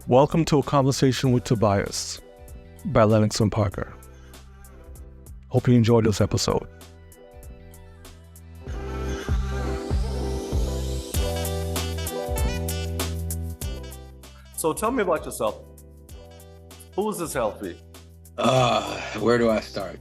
Welcome to a conversation with Tobias by Lennox and Parker. Hope you enjoyed this episode. So tell me about yourself. Who is Eszylfie? Where do I start?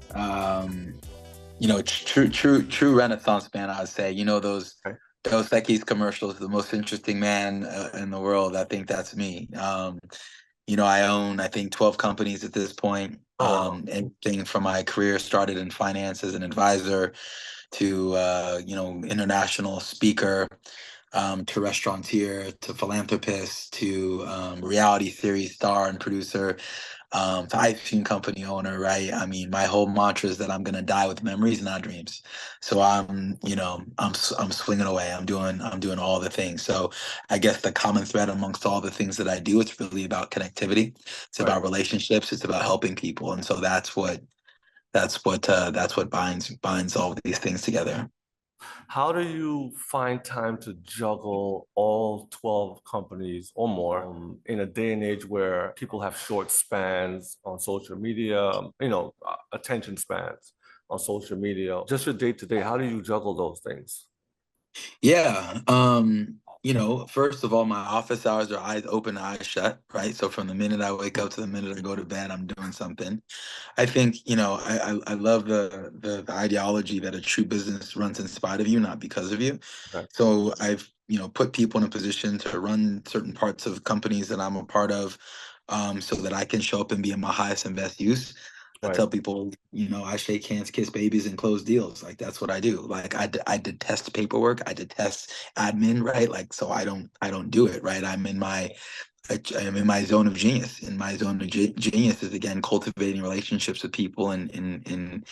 True Renaissance man, I'd say. Those Okay. Dos Equis commercials, the most interesting man in the world. I think that's me. I own, I think, 12 companies at this point. Everything from my career started in finance as an advisor to, international speaker, to restaurateur, to philanthropist, to reality series star and producer, to ice cream company owner, right? I mean, my whole mantra is that I'm gonna die with memories, not dreams. So I'm swinging away. I'm doing all the things. So I guess the common thread amongst all the things that I do, it's really about connectivity. It's Right. about relationships. It's about helping people, and so that's what binds all of these things together. How do you find time to juggle all 12 companies or more in a day and age where people have short spans on social media, attention spans on social media? Just your day to day, how do you juggle those things? Yeah. First of all, my office hours are eyes open, eyes shut, right? So from the minute I wake up to the minute I go to bed, I'm doing something. I think, I love the ideology that a true business runs in spite of you, not because of you. Okay. So I've, put people in a position to run certain parts of companies that I'm a part of, so that I can show up and be in my highest and best use. I Right. tell people, I shake hands, kiss babies, and close deals. Like that's what I do. Like I detest paperwork. I detest admin, right? Like so I don't do it, right? I'm in my zone of genius. And my zone of genius is again cultivating relationships with people and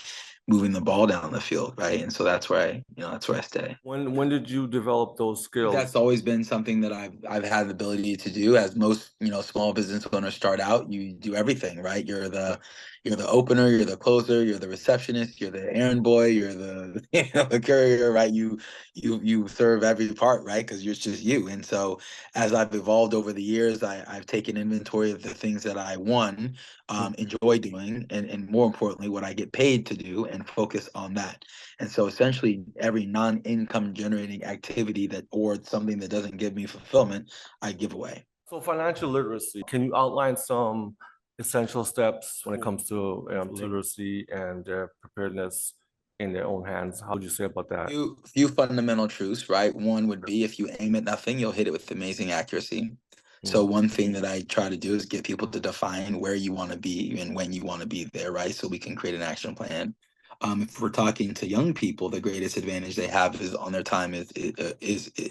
moving the ball down the field, right? And so that's where I stay. When did you develop those That's skills? always been something that I've had the ability to do. As most small business owners start out, you do everything, right? You're the opener, you're the closer, you're the receptionist, you're the errand boy, you're the the courier, right? You serve every part, right? Because you're just you. And so as I've evolved over the years, I've taken inventory of the things that I enjoy doing, and more importantly, what I get paid to do, and focus on that. And so essentially every non-income generating activity that or something that doesn't give me fulfillment, I give away. So financial literacy, can you outline some essential steps when it comes to literacy and preparedness in their own hands? How would you say about that? Few fundamental truths, right? One would be if you aim at nothing, you'll hit it with amazing accuracy. So Mm. one thing that I try to do is get people to define where you want to be and when you want to be there, right? So we can create an action plan. If we're talking to young people, the greatest advantage they have is on their time is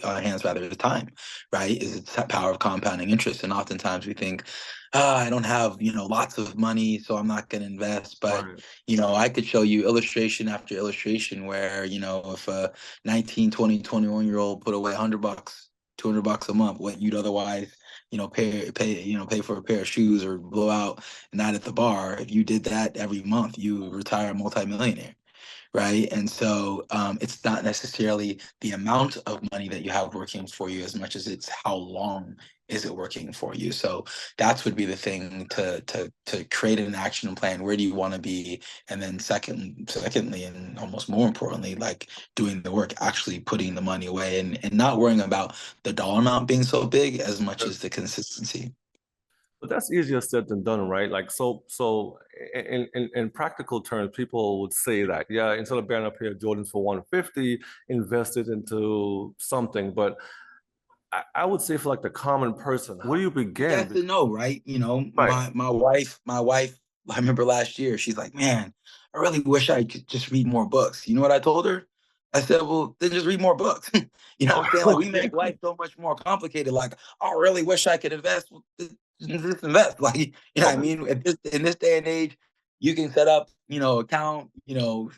hands rather is time, right? Is the power of compounding interest. And oftentimes we think, I don't have lots of money, so I'm not going to invest. But Right. I could show you illustration after illustration where if a 19, 20, 21 year old put away $100, $200 a month, what you'd otherwise pay for a pair of shoes or blow out a night at the bar. If you did that every month, you retire a multimillionaire, right? And so it's not necessarily the amount of money that you have working for you as much as it's how long is it working for you. So that would be the thing to create an action plan. Where do you want to be? And then secondly, and almost more importantly, like doing the work, actually putting the money away, and not worrying about the dollar amount being so big as much as the consistency. But that's easier said than done, right? Like so in practical terms, people would say that, yeah, instead of buying a pair of Jordans for 150, invest it into something. But I would say for like the common person, where do you begin? Yes and no, right? Right. My wife, I remember last year, she's like, man, I really wish I could just read more books. You know what I told her? I said, well, then just read more books. You know what I'm saying? Like we Okay. make life so much more complicated. Like, I really wish I could invest. Well, just invest. Like, what I Okay. mean? In this day and age, you can set up, account,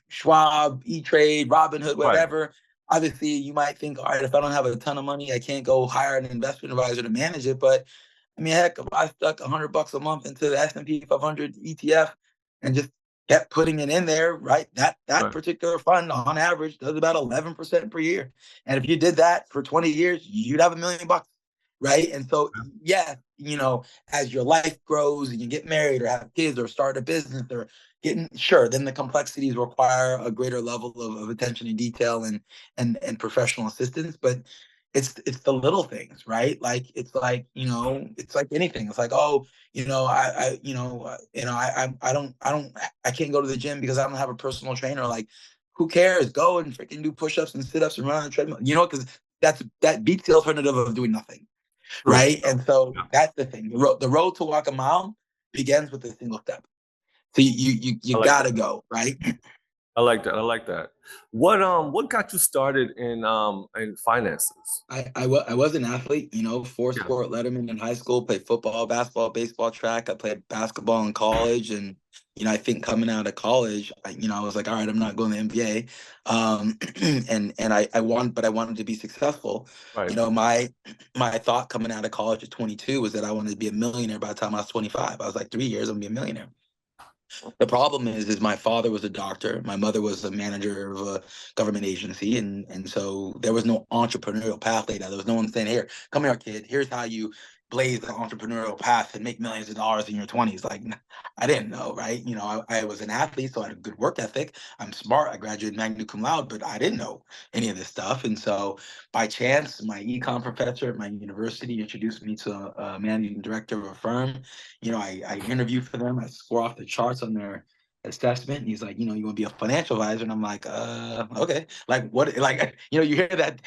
Schwab, E-Trade, Robinhood, Right. whatever. Obviously, you might think, all right, if I don't have a ton of money, I can't go hire an investment advisor to manage it. But I mean, heck, if I stuck $100 a month into the S&P 500 ETF and just kept putting it in there, right? That Right. particular fund on average does about 11% per year. And if you did that for 20 years, you'd have $1 million. right? And so, yeah, you know, as your life grows and you get married or have kids or start a business or getting sure, then the complexities require a greater level of attention and detail and professional assistance. But it's the little things, right? Like it's like, you know, it's like anything. It's like, oh, you know, I can't go to the gym because I don't have a personal trainer. Like, who cares? Go and freaking do push-ups and sit-ups and run on the treadmill. You know, because that beats the alternative of doing nothing, True. right? And so Yeah. that's the thing. The road to walk a mile begins with a single step. So you I like gotta that. go, right? I like that. I like that. What got you started in finances? I was an athlete, you know, four Yeah. sport letterman in high school, played football, basketball, baseball, track. I played basketball in college. And, you know, I think coming out of college, I was like, all right, I'm not going to the NBA. But I wanted to be successful. Right. You know, my thought coming out of college at 22 was that I wanted to be a millionaire by the time I was 25. I was like, 3 years, I'm gonna be a millionaire. The problem is my father was a doctor, my mother was a manager of a government agency, and so there was no entrepreneurial path laid out. There was no one saying, "Here, come here, kid. Here's how you blaze the entrepreneurial path and make millions of dollars in your 20s." Like, I didn't know, right? You know, I was an athlete, so I had a good work ethic. I'm smart. I graduated magna cum laude, but I didn't know any of this stuff. And so, by chance, my econ professor at my university introduced me to a managing director of a firm. You know, I interview for them. I score off the charts on their assessment. And he's like, you know, you want to be a financial advisor? And I'm like, okay. Like what, like, you know, you hear that,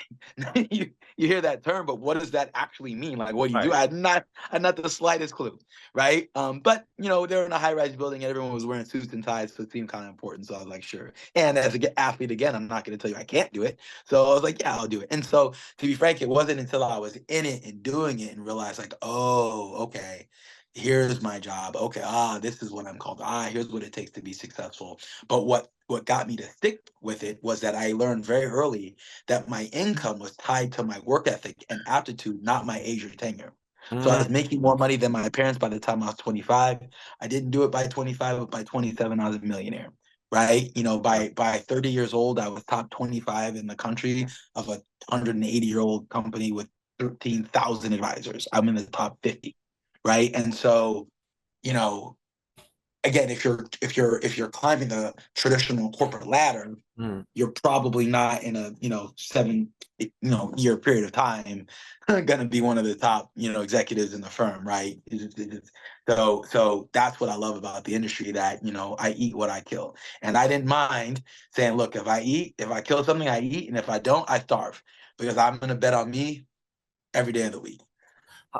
you hear that term, but what does that actually mean? Like, what do you do? Right. I had not the slightest clue. Right. But you know, they're in a high rise building and everyone was wearing suits and ties. So it seemed kind of important. So I was like, sure. And as an athlete, again, I'm not going to tell you I can't do it. So I was like, yeah, I'll do it. And so to be frank, it wasn't until I was in it and doing it and realized like, oh, okay, here's my job. Okay, this is what I'm called. Here's what it takes to be successful. But what got me to stick with it was that I learned very early that my income was tied to my work ethic and aptitude, not my age or tenure. So I Mm, was making more money than my parents by the time I was 25. I didn't do it by 25, but by 27, I was a millionaire. Right. You know, yeah. by 30 years old, I was top 25 in the country of a 180-year-old company with 13,000 advisors. I'm in the top 50, right? And so, you know, again, if you're climbing the traditional corporate ladder, Mm. you're probably not in a 7 year period of time going to be one of the top executives in the firm, right? So that's what I love about the industry, that I eat what I kill, and I didn't mind saying, look, if I kill something, I eat, and if I don't, I starve, because I'm going to bet on me every day of the week.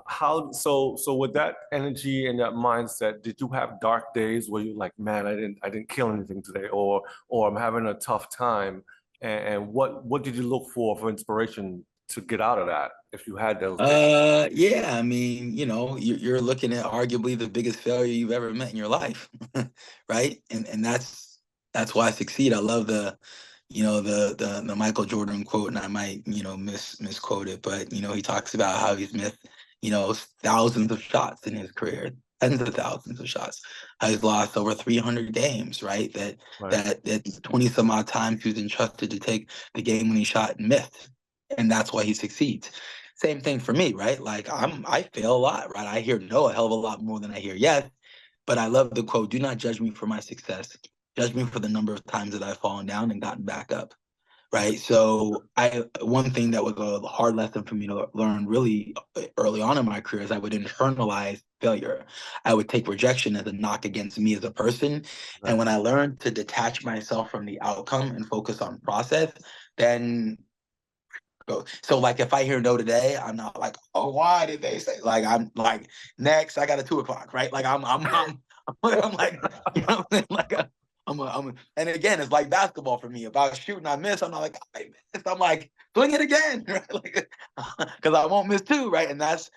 How so with that energy and that mindset, did you have dark days where you're like, man, I didn't kill anything today, or I'm having a tough time? And what did you look for inspiration to get out of that if you had those days? Yeah, I mean, you're looking at arguably the biggest failure you've ever met in your life, right? And that's why I succeed. I love the Michael Jordan quote, and I might misquote it, but he talks about how he's missed thousands of shots in his career, tens of thousands of shots. How he's lost over 300 games, right? That Right. that that 20 some odd times he was entrusted to take the game winning shot and missed, and that's why he succeeds. Same thing for me, right? Like I fail a lot, right? I hear no a hell of a lot more than I hear yes. But I love the quote, do not judge me for my success. Judge me for the number of times that I've fallen down and gotten back up. Right. So one thing that was a hard lesson for me to learn really early on in my career is I would internalize failure. I would take rejection as a knock against me as a person. And Right. when I learned to detach myself from the outcome and focus on process, then go. So like if I hear no today, I'm not like, oh, why did they say? Like I'm like, next I got a 2 o'clock, right? Like I'm like, like and again, it's like basketball for me. If I shoot and I miss, I'm not like, I missed. I'm like, swing it again, right? Like, because I won't miss two, right? And that's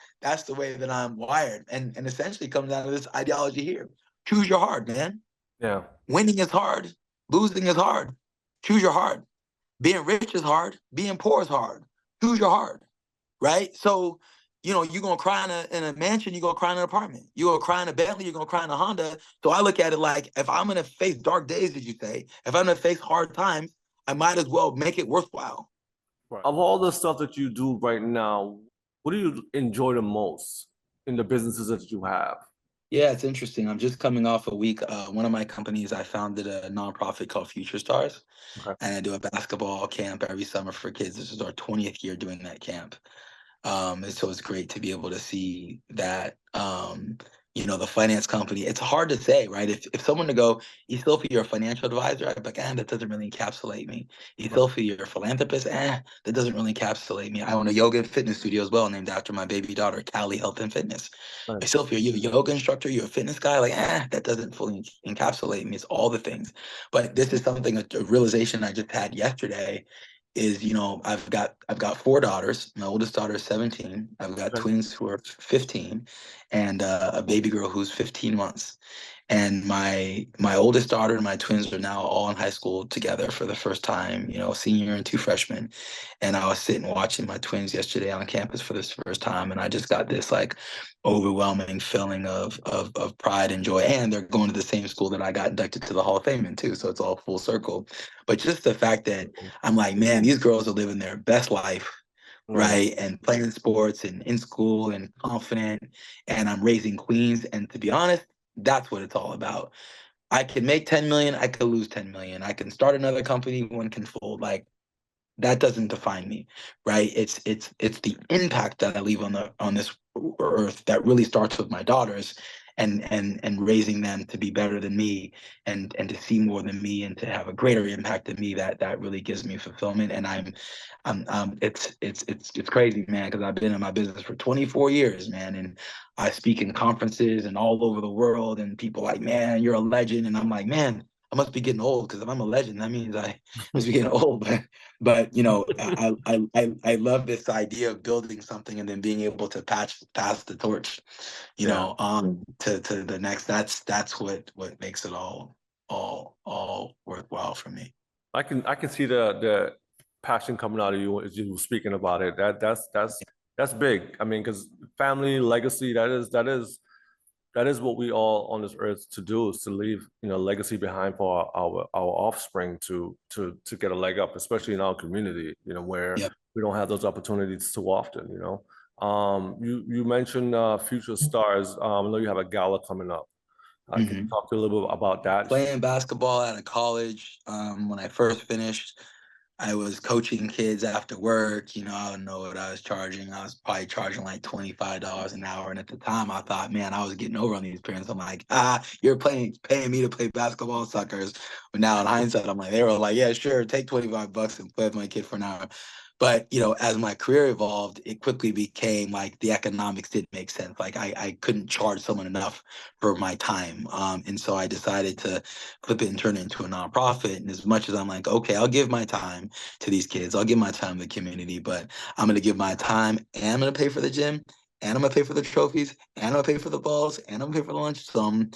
the way that I'm wired. And essentially comes down to this ideology here. Choose your hard, man. Yeah. Winning is hard. Losing is hard. Choose your hard. Being rich is hard. Being poor is hard. Choose your hard, right? So, you're gonna cry in a mansion, you're gonna cry in an apartment. You're gonna cry in a Bentley, you're gonna cry in a Honda. So I look at it like, if I'm gonna face dark days, as you say, if I'm gonna face hard times, I might as well make it worthwhile. Right. Of all the stuff that you do right now, What do you enjoy the most in the businesses that you have? Yeah, it's interesting. I'm just coming off a week. One of my companies, I founded a nonprofit called Future Stars, Okay. and I do a basketball camp every summer for kids. This is our 20th year doing that camp. And so it's great to be able to see that, the finance company. It's hard to say, right? If someone to go, Eszylfie, you're a financial advisor, I'd be like, that doesn't really encapsulate me. Right. Eszylfie, you're a philanthropist, that doesn't really encapsulate me. I own a yoga and fitness studio as well, named after my baby daughter, Callie Health and Fitness. Nice. Eszylfie, are you a yoga instructor? You're a fitness guy? Like, that doesn't fully encapsulate me. It's all the things. But this is something, a realization I just had yesterday is, I've got four daughters. My oldest daughter is 17. I've got Okay. twins who are 15, and a baby girl who's 15 months. And my oldest daughter and my twins are now all in high school together for the first time, senior and two freshmen. And I was sitting watching my twins yesterday on campus for this first time, and I just got this like overwhelming feeling of pride and joy. And they're going to the same school that I got inducted to the Hall of Fame in too, so it's all full circle. But just the fact that I'm like, man, these girls are living their best life, Right. right? And playing sports and in school and confident, and I'm raising queens. And to be honest, that's what it's all about. I can make 10 million, I could lose 10 million. I can start another company, one can fold. Like, that doesn't define me, right? It's the impact that I leave on this earth that really starts with my daughters, and raising them to be better than me, and to see more than me, and to have a greater impact than me. That really gives me fulfillment. And it's crazy, man, because I've been in my business for 24 years, man, and I speak in conferences and all over the world, and people like, man, you're a legend, and I'm like, man, I must be getting old, because if I'm a legend, that means I must be getting old. But I love this idea of building something and then being able to pass the torch, Yeah. to the next. That's what makes it all worthwhile for me. I can see the passion coming out of you as you were speaking about it. That's big. I mean, because family legacy, that is what we all on this earth to do, is to leave, legacy behind for our offspring to get a leg up, especially in our community, where Yep. we don't have those opportunities too often. You mentioned Future Stars. I know you have a gala coming up. Can you hmm talk to a little bit about that? Playing basketball out of college. When I first finished, I was coaching kids after work. I don't know what I was charging. I was probably charging like $25 an hour. And at the time, I thought, man, I was getting over on these parents. I'm like, you're paying me to play basketball, suckers. But now in hindsight, I'm like, they were like, yeah, sure, take $25 and play with my kid for an hour. But as my career evolved, it quickly became like the economics didn't make sense. Like, I couldn't charge someone enough for my time. And so I decided to flip it and turn it into a nonprofit. And as much as I'm like, okay, I'll give my time to these kids, I'll give my time to the community, but I'm going to give my time, and I'm going to pay for the gym, and I'm going to pay for the trophies, and I'm going to pay for the balls, and I'm going to pay for the lunch. So I'm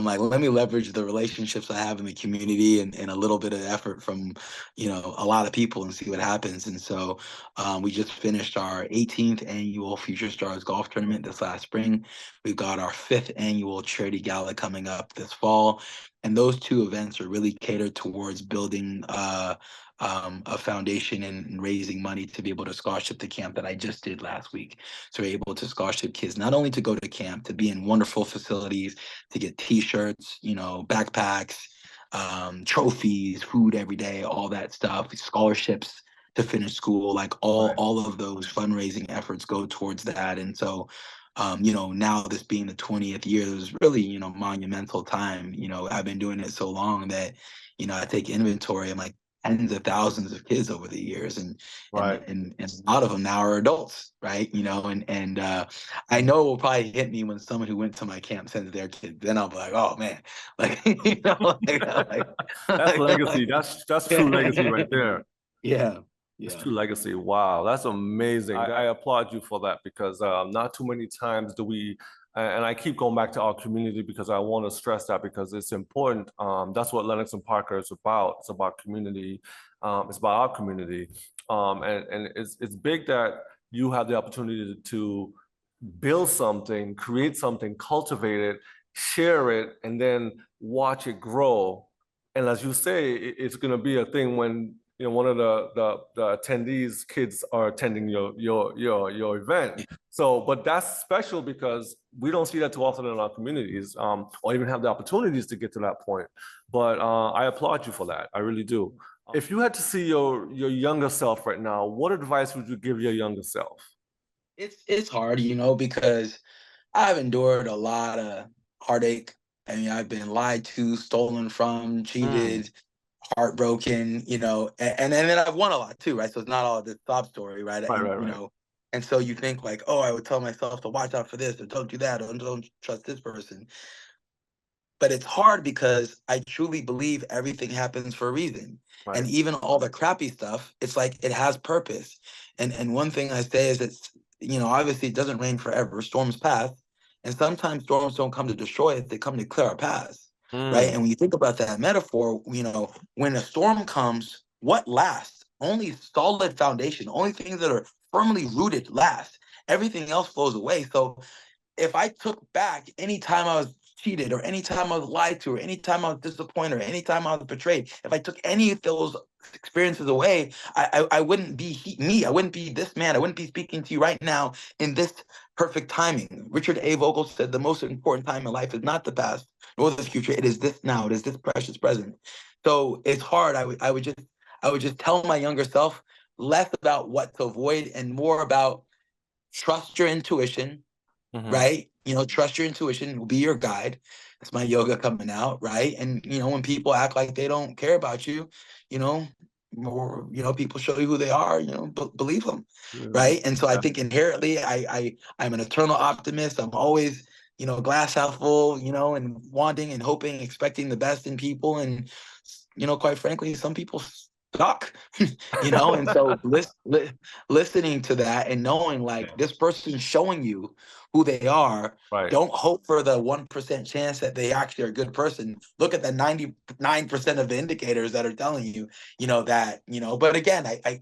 like, let me leverage the relationships I have in the community, and a little bit of effort from, a lot of people, and see what happens. And so we just finished our 18th annual Future Stars golf tournament this last spring. We've got our 5th annual charity gala coming up this fall. And those two events are really catered towards building a foundation and raising money to be able to scholarship the camp that I just did last week. So we're able to scholarship kids not only to go to camp, to be in wonderful facilities, to get T-shirts, backpacks, trophies, food every day, all that stuff, scholarships to finish school. Like, Right. all of those fundraising efforts go towards that. And so now this being the 20th year, it was really, monumental time. I've been doing it so long that, I take inventory. I'm like, tens of thousands of kids over the years, and and Right. and, and a lot of them now are adults, right? And I know it will probably hit me when someone who went to my camp sends their kids. Then I'll be like, oh man, like, That's like, legacy. That's true legacy right there. yeah, It's yeah. true legacy. Wow, that's amazing. I applaud you for that, because not too many times do we, and I keep going back to our community because I want to stress that, because it's important. That's what Lennox and Parker is about. It's about community. It's about our community. And it's big that you have the opportunity to build something, create something, cultivate it, share it, and then watch it grow. And as you say, it's going to be a thing when one of the attendees' kids are attending your event. So, but that's special because we don't see that too often in our communities, or even have the opportunities to get to that point. But I applaud you for that. I really do. If you had to see your younger self right now, what advice would you give your younger self? It's hard, because I've endured a lot of heartache. I mean, I've been lied to, stolen from, Mm, cheated, heartbroken, and then I've won a lot too, right? So it's not all this sob story, right? right, And right, right. and so you think like, oh, I would tell myself to watch out for this, or don't do that, or don't trust this person. But it's hard because I truly believe everything happens for a reason. And Right. even all the crappy stuff, it's like it has purpose. And one thing I say is it's, obviously it doesn't rain forever. Storms pass. And sometimes storms don't come to destroy us, they come to clear our paths. Right. Mm, And when you think about that metaphor, when a storm comes, what lasts? Only solid foundation, only things that are firmly rooted last. Everything else flows away. So if I took back any time I was cheated, or any time I was lied to, or any time I was disappointed, or any time I was betrayed, if I took any of those experiences away, I wouldn't be me. I wouldn't be this man. I wouldn't be speaking to you right now in this perfect timing. Richard A. Vogel said the most important time in life is not the past nor the future. It is this now. It is this precious present. So it's hard. I would just tell my younger self less about what to avoid and more about trust your intuition, hmm. right? Trust your intuition will be your guide. That's my yoga coming out, right? And when people act like they don't care about you, you know, or people show you who they are, believe them, right? And so I Yeah. think inherently, I'm an eternal optimist. I'm always, glass half full, and wanting and hoping, expecting the best in people, and quite frankly, some people suck, and so listening to that and knowing like this person's showing you who they are. Right. Don't hope for the 1% chance that they actually are a good person. Look at the 99% of the indicators that are telling you, that, but again, I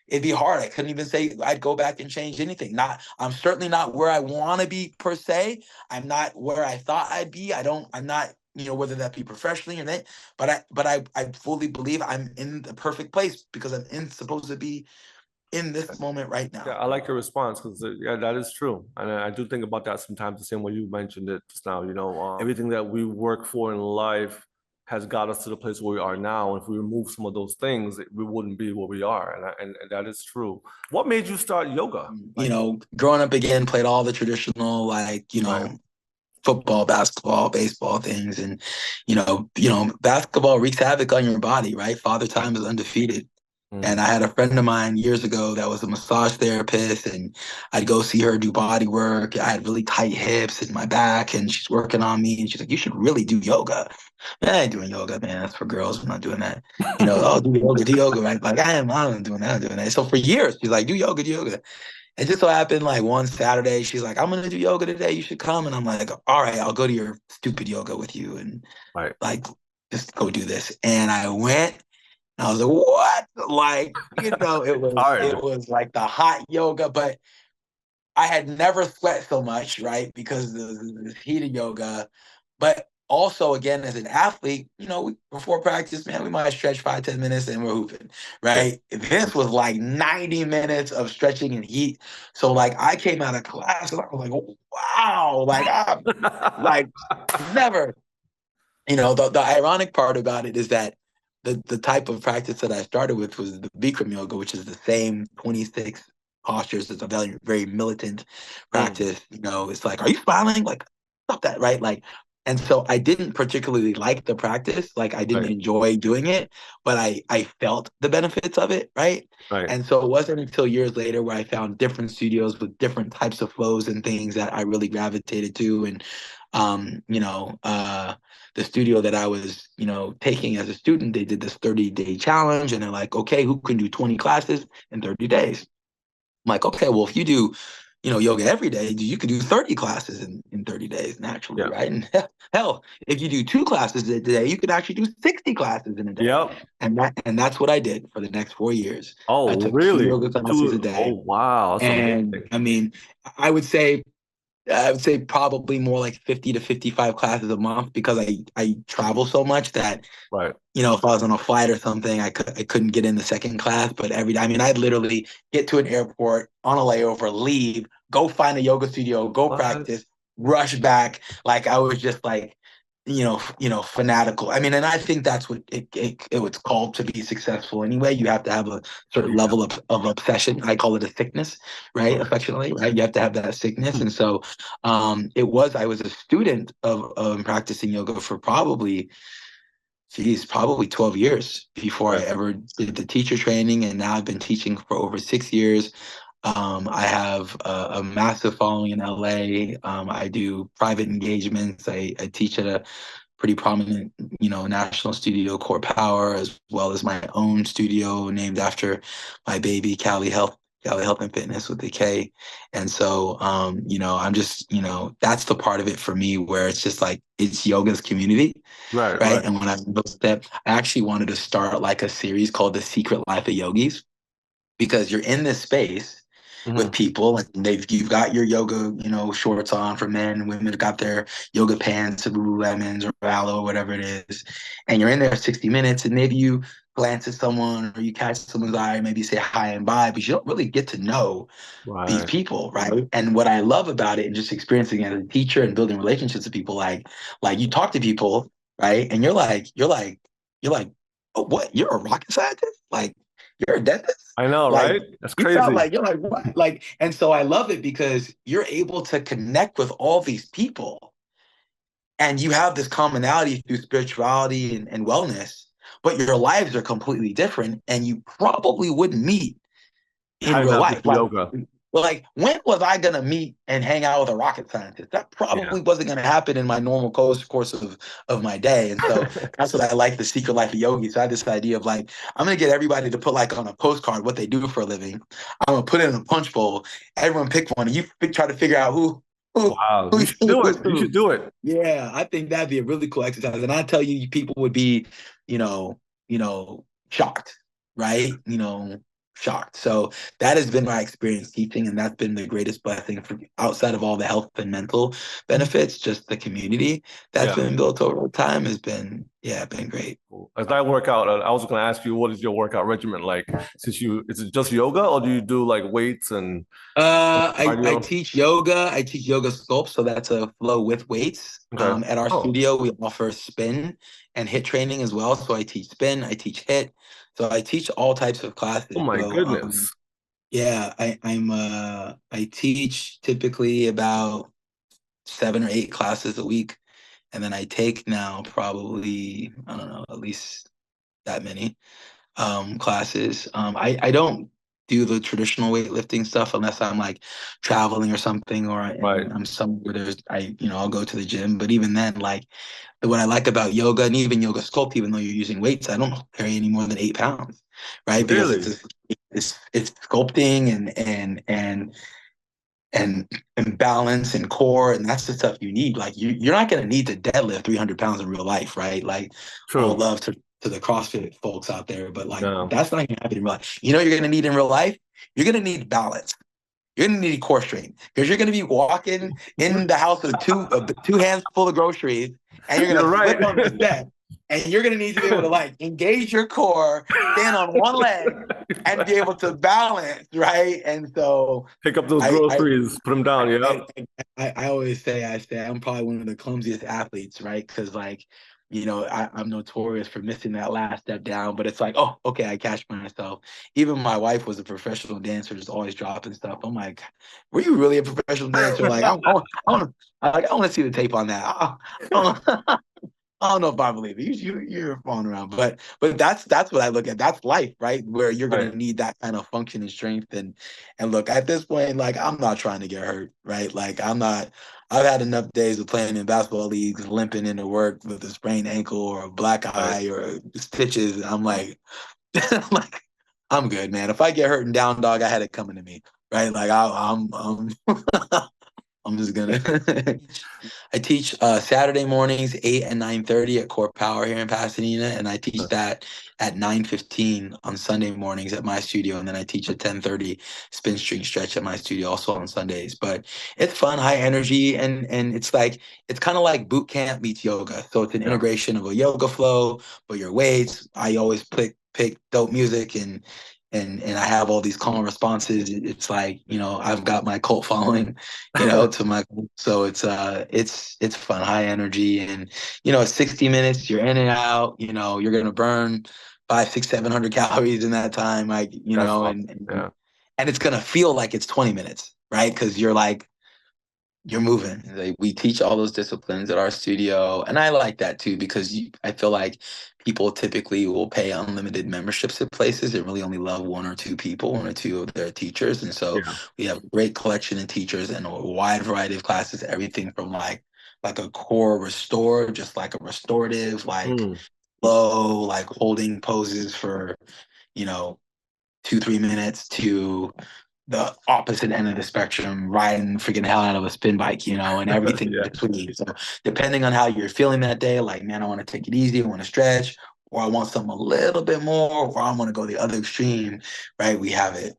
it'd be hard. I couldn't even say I'd go back and change anything. I'm certainly not where I want to be per se. I'm not where I thought I'd be. I'm not, whether that be professionally or that, but I fully believe I'm in the perfect place because supposed to be in this moment right Yeah, now. I like your response because yeah, that is true, and I do think about that sometimes. The same way you mentioned it just now. Everything that we work for in life has got us to the place where we are now. If we remove some of those things, we wouldn't be where we are, and that is true. What made you start yoga? Growing up again, played all the traditional like, Right. football, basketball, baseball things. And, basketball wreaks havoc on your body, right? Father Time is undefeated. And Mm. I had a friend of mine years ago that was a massage therapist, and I'd go see her do body work. I had really tight hips in my back, and she's working on me. And she's like, "You should really do yoga." Man, I ain't doing yoga, man. That's for girls. I'm not doing that. Oh, do yoga, right? Like I'm not doing that. I'm doing that. So for years, she's like, "Do yoga, do yoga." It just so happened like one Saturday, she's like, "I'm gonna do yoga today. You should come." And I'm like, "All right, I'll go to your stupid yoga with you, and Right. like just go do this." And I went. And I was like, "What?" Like, it was Hard. it was like the hot yoga, but I had never sweat so much, right? Because the heat of yoga. But also, again, as an athlete, before practice, man, we might stretch 5, 10 minutes and we're hooping, Yeah. right? This was like 90 minutes of stretching and heat. So, like, I came out of class and I was like, wow, like, I'm like, never. The ironic part about it is that the type of practice that I started with was the Bikram yoga, which is the same 26 postures. It's a very, very militant Mm. practice. It's like, are you smiling? Like, stop that, right? Like, and so I didn't particularly like the practice. Like, I didn't Right. enjoy doing it, but I felt the benefits of it, right? Right. And so it wasn't until years later where I found different studios with different types of flows and things that I really gravitated to. And the studio that I was, taking as a student, they did this 30-day challenge, and they're like, okay, who can do 20 classes in 30 days? I'm like, okay, well, if you do, yoga every day, you could do 30 classes in 30 days naturally, Yeah. right? And hell, if you do 2 classes a day, you could actually do 60 classes in a day. Yep. And that's what I did for the next 4 years. I Oh, took two really? yoga classes a Two. day. Oh, wow. That's And amazing. I mean, I would say I would say probably more like 50 to 55 classes a month because I travel so much that, Right. if I was on a flight or something, I couldn't get in the second class. But I mean, I'd literally get to an airport on a layover, leave, go find a yoga studio, go What? practice, rush back. Like I was just like, fanatical. I mean, and I think that's what it was called to be successful anyway. You have to have a certain Yeah. level of obsession. I call it a sickness, right? Mhm. Affectionately, right? You have to have that sickness. And so I was a student of practicing yoga for probably 12 years before I Right. ever did the teacher training. And now I've been teaching for over 6 years. I have a massive following in LA. I do private engagements. I teach at a pretty prominent, national studio, Core Power, as well as my own studio named after my baby, Cali Health and Fitness with the K. And so, I'm just, that's the part of it for me where it's just like it's yoga's community, Right. right? Right. And when I looked at, I actually wanted to start like a series called The Secret Life of Yogis because you're in this space with Hmm. people and you've got your yoga, shorts on for men, women have got their yoga pants, Lululemons or Aloe or whatever it is. And you're in there 60 minutes and maybe you glance at someone or you catch someone's eye, maybe say hi and bye, but you don't really get to know these Right. people, right? And what I love about it and just experiencing it as a teacher and building relationships with people, like you talk to people, right? And you're like, oh, what? You're a rocket scientist? Like you're a dentist? I know, Like right? That's you sound crazy. like you're like what? Like, and so I love it because you're able to connect with all these people and you have this commonality through spirituality and wellness, but your lives are completely different and you probably wouldn't meet in Had real not been life. to yoga. Like when was I gonna meet and hang out with a rocket scientist? That Yeah. probably wasn't gonna happen in my normal course of my day. And so that's what I like the secret life of yogi. So I had this idea of like, I'm gonna get everybody to put like on a postcard what they do for a living. I'm gonna put it in a punch bowl. Everyone pick one, and you try to figure out who Wow. You who's should do who's it. You should who. do it. Yeah, I think that'd be a really cool exercise. And I tell you, people would be, you know, shocked, right? Shocked. So that has been my experience teaching, and that's been the greatest blessing for outside of all the health and mental benefits, just the community that's Yeah. been built over time has been, yeah, been great. Cool. As I work out, I was going to ask you, what is your workout regimen like? Is it just yoga or do you do like weights and I cardio? teach yoga. I teach yoga sculpt, so that's a flow with weights. Okay. At our Oh, studio, we offer spin and hit training as well. So I teach spin, I teach hit. So I teach all types of oh classes. my So goodness. yeah, I teach typically about 7 or 8 classes a week, and then I take now probably I don't know at least that many classes. I don't do the traditional weightlifting stuff unless I'm like traveling or something, or Right. and I'm somewhere there's I'll go to the gym. But even then, like what I like about yoga and even yoga sculpt, even though you're using weights, I don't carry any more than 8 pounds, right? Because Really? it's sculpting and and balance and core, and that's the stuff you need. Like you're not going to need to deadlift 300 pounds in real life, right? Like all True. love to the CrossFit folks out there, but like Yeah. that's not going to happen in real life. You're going to need in real life. You're going to need balance. You're going to need core strength because you're going to be walking in the house with two hands full of groceries, and you're going You're to right. slip on the step, and you're going to need to be able to like engage your core, stand on one leg, and be able to balance, right? And so Pick up those I groceries, put them down. Yeah. I always say I'm probably one of the clumsiest athletes, right? Because like, I'm notorious for missing that last step down, but it's like, oh, okay, I catch myself. Even my wife was a professional dancer, just always dropping stuff. I'm like, were you really a professional dancer? Like, I want to see the tape on that. I, I don't know if I believe it. You're falling around, but that's what I look at. That's life, right? Where you're Right. gonna need that kind of function and strength, and look at this point, like I'm not trying to get hurt, right? Like I'm not. I've had enough days of playing in basketball leagues, limping into work with a sprained ankle or a black Right. eye or stitches. And I'm like, like I'm good, man. If I get hurt and down dog, I had it coming to me, right? Like I'm I'm just gonna. I teach Saturday mornings 8 and 9:30 at Core Power here in Pasadena, and I teach that at 9:15 on Sunday mornings at my studio, and then I teach at 10:30 spin string stretch at my studio also on Sundays. But it's fun, high energy, and it's like it's kind of like boot camp meets yoga. So it's an Yeah. integration of a yoga flow, but your weights. I always pick dope music and I have all these calm responses. It's like, I've got my cult following, to my, so it's fun, high energy, and it's 60 minutes. You're in and out. You're gonna burn 5, 6, 700 calories in that time, like That's and awesome. and, Yeah. and it's gonna feel like it's 20 minutes, right? Because you're moving. Like, we teach all those disciplines at our studio, and I like that too because I feel like people typically will pay unlimited memberships at places and really only love one or two people, one or two of their teachers, and so Yeah. we have a great collection of teachers and a wide variety of classes, everything from like a core restore, just like a restorative, like Mm. low, like holding poses for you know 2, 3 minutes to the opposite end of the spectrum, riding freaking hell out of a spin bike, and everything in Yeah. between. So depending on how you're feeling that day, like, man, I want to take it easy, I want to stretch, or I want something a little bit more, or I want to go the other extreme, right? We have it.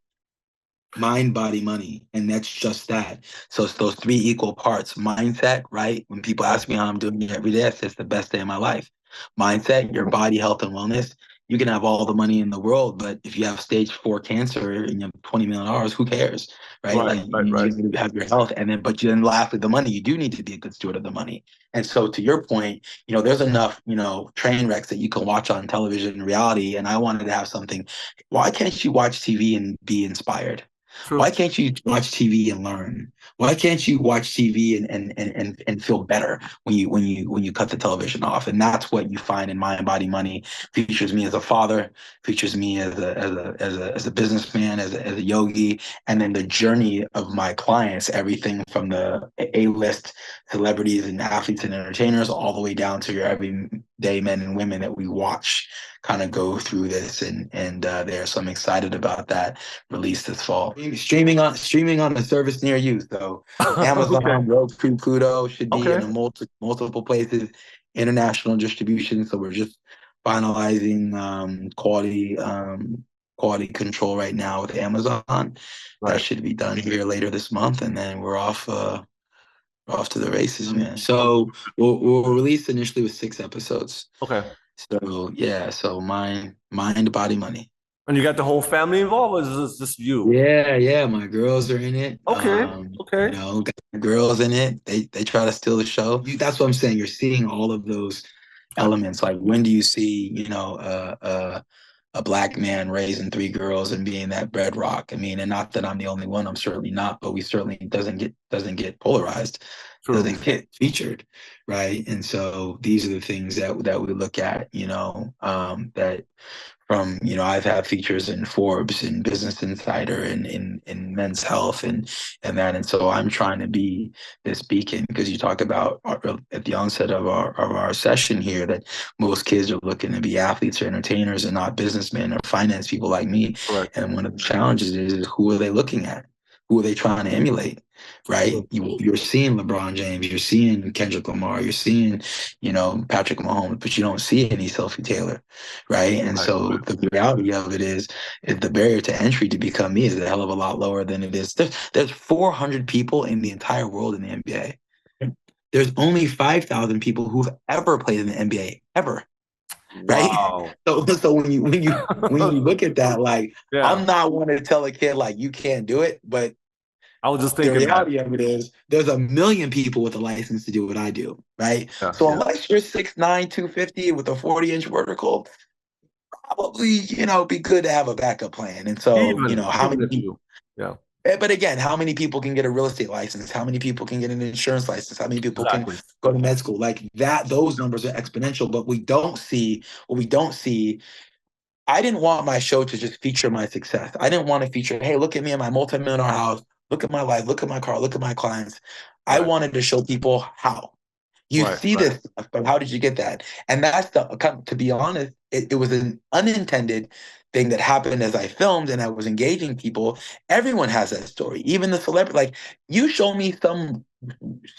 Mind, body, money. And that's just that. So it's those three equal parts. Mindset, right? When people Okay. ask me how I'm doing it every day, I say it's the best day of my life. Mindset, your body, health, and wellness. You can have all the money in the world, but if you have stage 4 cancer and you have $20 million, who cares? Right? Right. Like Right. Right. you have your health, and then but you then lastly the money. You do need to be a good steward of the money. And so to your point, there's enough, train wrecks that you can watch on television and reality. And I wanted to have something. Why can't you watch TV and be inspired? Why True. can't you watch TV and learn? Why can't you watch TV and feel better when you cut the television off? And that's what you find in Mind Body Money. Features me as a father, features me as a businessman, as a yogi, and then the journey of my clients, everything from the A-list celebrities and athletes and entertainers, all the way down to your everyday men and women that we watch kind of go through this and there. So I'm excited about that release this fall. Streaming on a service near you. So Okay. Amazon, Roku, Pluto should be in Okay. a multiple places. International distribution. So we're just finalizing quality control right now with Amazon. That Right. should be done here later this month, and then we're off to the races, man. So we'll release initially with 6 episodes. Okay. So yeah, so mind, body, money. And you got the whole family involved, or is this just you? Yeah, my girls are in it. Okay. Okay. Got the girls in it. They try to steal the show. That's what I'm saying. You're seeing all of those elements. Like, when do you see, a black man raising 3 girls and being that bread rock? I mean, and not that I'm the only one. I'm certainly not, but we certainly doesn't get polarized, True. doesn't get featured, right? And so these are the things that we look at, that from, I've had features in Forbes and Business Insider and in Men's Health and that. And so I'm trying to be this beacon, because you talk about at the onset of our session here that most kids are looking to be athletes or entertainers and not businessmen or finance people like me. Correct. And one of the challenges is who are they looking at? Who are they trying to emulate? Right? True. You're seeing LeBron James, you're seeing Kendrick Lamar, you're seeing, Patrick Mahomes, but you don't see any Eszylfie Taylor, right? And Right. so the reality of it is the barrier to entry to become me is a hell of a lot lower than it is. There's 400 people in the entire world in the NBA. There's only 5,000 people who've ever played in the NBA ever, right? Wow. So when you look at that, like, Yeah. I'm not one to tell a kid like you can't do it, but I was just the thinking that. reality of it is there's a million people with a license to do what I do, right? Yeah. So Yeah. unless you're 6'9", 250 with a 40-inch vertical, probably, be good to have a backup plan. And so, how Even many if people, you. Yeah. but again, how many people can get a real estate license? How many people can get an insurance license? How many people can Exactly. go to med school? Like that, those numbers are exponential, but what we don't see. I didn't want my show to just feature my success. I didn't want to feature, hey, look at me in my multi-million dollar house. Look at my life. Look at my car. Look at my clients. I Right. wanted to show people how. You Right. see Right. this stuff, but how did you get that? And that's to be honest, it was an unintended thing that happened as I filmed and I was engaging people. Everyone has that story, even the celebrity. Like, you show me some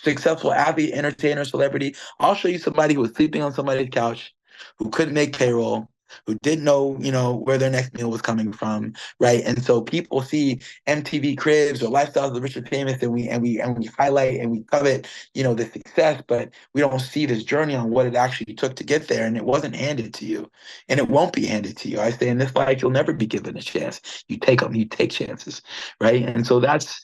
successful athlete, entertainer, celebrity. I'll show you somebody who was sleeping on somebody's couch, who couldn't make payroll, who didn't know, where their next meal was coming from, right? And so people see MTV Cribs or Lifestyles of the Rich and Famous, and we highlight and we covet, the success, but we don't see this journey on what it actually took to get there. And it wasn't handed to you, and it won't be handed to you. I say in this life, you'll never be given a chance. You take them, you take chances, right? And so that's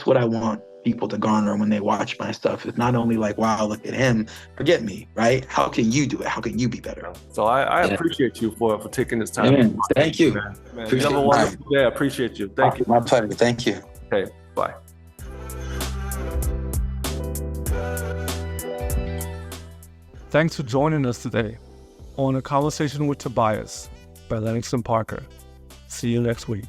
what I want people to garner when they watch my stuff. It's not only like, wow, look at him, forget me, right? How can you do it? How can you be better? So I appreciate you for taking this time. Amen. Thank you. Man, you have a wonderful day. I appreciate you. Thank you. My pleasure. Thank you. Okay, bye. Thanks for joining us today on A Conversation with Tobias by Langston Parker. See you next week.